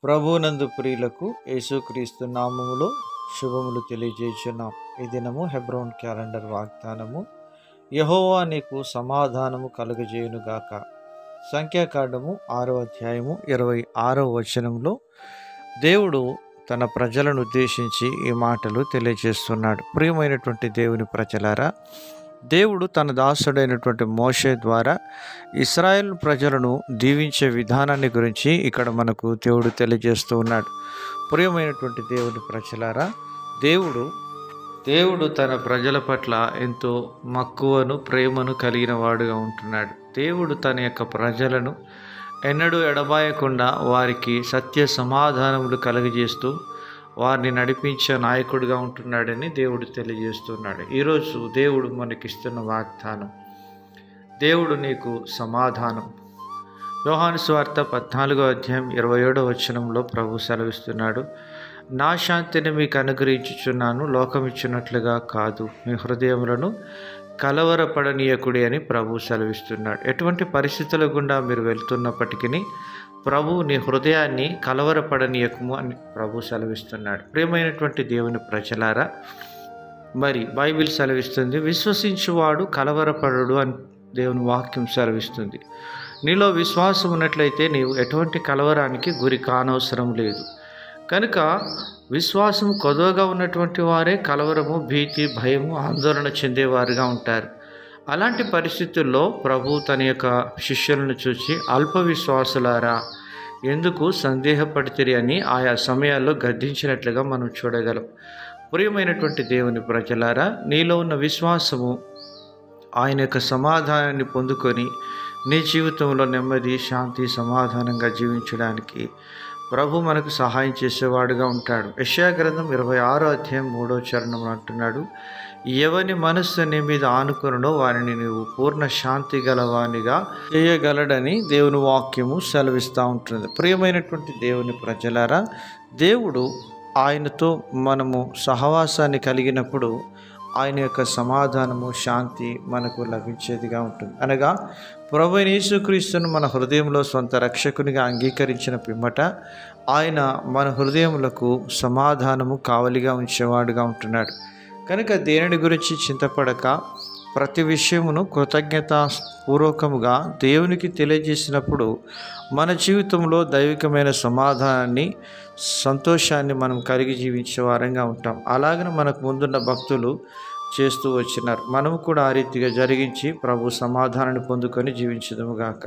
ప్రభువునందు ప్రియులకు యేసుక్రీస్తు నామములో శుభములు తెలియజేయుచున్నాం. ఈ దినము హెబ్రోన్ క్యాలెండర్ వాగ్దానము. యెహోవా నీకు సమాధానము కలుగజేయునుగాక. సంఖ్యాకాండము 6వ అధ్యాయము 26వ వచనంలో దేవుడు తన ప్రజలను ఉద్దేశించి ఈ మాటలు తెలియజేస్తున్నాడు. ప్రియమైనటువంటి దేవుని ప్రజలారా, దేవుడు తన దాసుడైనటువంటి మోషే ద్వారా ఇశ్రాయేల్ ప్రజలను దీవించే విధానాన్ని గురించి ఇక్కడ మనకు దేవుడు తెలియజేస్తూ ఉన్నాడు. ప్రియమైనటువంటి దేవుని ప్రజలారా, దేవుడు తన ప్రజల పట్ల ఎంతో మక్కువను ప్రేమను కలిగిన వాడుగా ఉంటున్నాడు. దేవుడు తన యొక్క ప్రజలను ఎన్నడూ ఎడబాయకుండా వారికి సత్య సమాధానములు కలుగజేస్తూ వారిని నడిపించే నాయకుడిగా ఉంటున్నాడని దేవుడు తెలియజేస్తున్నాడు. ఈరోజు దేవుడు మనకిస్తున్న వాగ్దానం, దేవుడు నీకు సమాధానం. యోహాను సువార్త 14వ అధ్యాయం 27వ వచనంలో ప్రభు సెలవిస్తున్నాడు, నా శాంతిని మీకు అనుగ్రహించుచున్నాను, లోకమిచ్చినట్లుగా కాదు, మీ హృదయములను కలవరపడనీయకుడి అని ప్రభు సెలవిస్తున్నాడు. ఎటువంటి పరిస్థితుల గుండా మీరు వెళ్తున్నప్పటికీ ప్రభు నీ హృదయాన్ని కలవరపడనీయకము అని ప్రభు సెలవిస్తున్నాడు. ప్రియమైనటువంటి దేవుని ప్రజలారా, మరి బైబిల్ సెలవిస్తుంది, విశ్వసించువాడు కలవరపడడు అని దేవుని వాక్యం సెలవిస్తుంది. నీలో విశ్వాసం ఉన్నట్లయితే నీవు ఎటువంటి కలవరానికి గురి కానవసరం లేదు. కనుక విశ్వాసం కొదవగా ఉన్నటువంటి వారే కలవరము, భీతి, భయము, ఆందోళన చెందేవారుగా ఉంటారు. అలాంటి పరిస్థితుల్లో ప్రభు తన యొక్క శిష్యులను చూసి, అల్ప విశ్వాసులారా ఎందుకు సందేహపడితిరి అని ఆయా సమయాల్లో గద్దించినట్లుగా మనం చూడగలం. ప్రియమైనటువంటి దేవుని ప్రజలారా, నీలో ఉన్న విశ్వాసము ఆయన యొక్క సమాధానాన్ని పొందుకొని నీ జీవితంలో నెమ్మది, శాంతి, సమాధానంగా జీవించడానికి ప్రభు మనకు సహాయం చేసేవాడుగా ఉంటాడు. యెషయా గ్రంథం 26వ అధ్యాయం 3వ చరణం అంటున్నాడు, ఎవని మనస్సు నీ మీద ఆనుకొనునో వారిని నీవు పూర్ణ శాంతి గలవానిగా చేయగలడని దేవుని వాక్యము సెలవిస్తూ ఉంటుంది. ప్రియమైనటువంటి దేవుని ప్రజలారా, దేవుడు ఆయనతో మనము సహవాసాన్ని కలిగినప్పుడు ఆయన యొక్క సమాధానము, శాంతి మనకు లభించేదిగా ఉంటుంది. అనగా ప్రభు యేసుక్రీస్తును మన హృదయంలో సొంత రక్షకునిగా అంగీకరించిన పిమ్మట ఆయన మన హృదయములకు సమాధానము కావలిగా ఉంచేవాడుగా ఉంటున్నాడు. కనుక దేనిని గురించి చింతపడక ప్రతి విషయమును కృతజ్ఞతాపూర్వకముగా దేవునికి తెలియజేసినప్పుడు మన జీవితంలో దైవికమైన సమాధానాన్ని, సంతోషాన్ని మనం కలిగి జీవించే వారంగా ఉంటాం. అలాగనే మనకు ముందున్న భక్తులు చేస్తూ వచ్చినారు. మనము కూడా ఆ రీతిగా జరిగించి ప్రభు సమాధానాన్ని పొందుకొని జీవించుదుముగాక.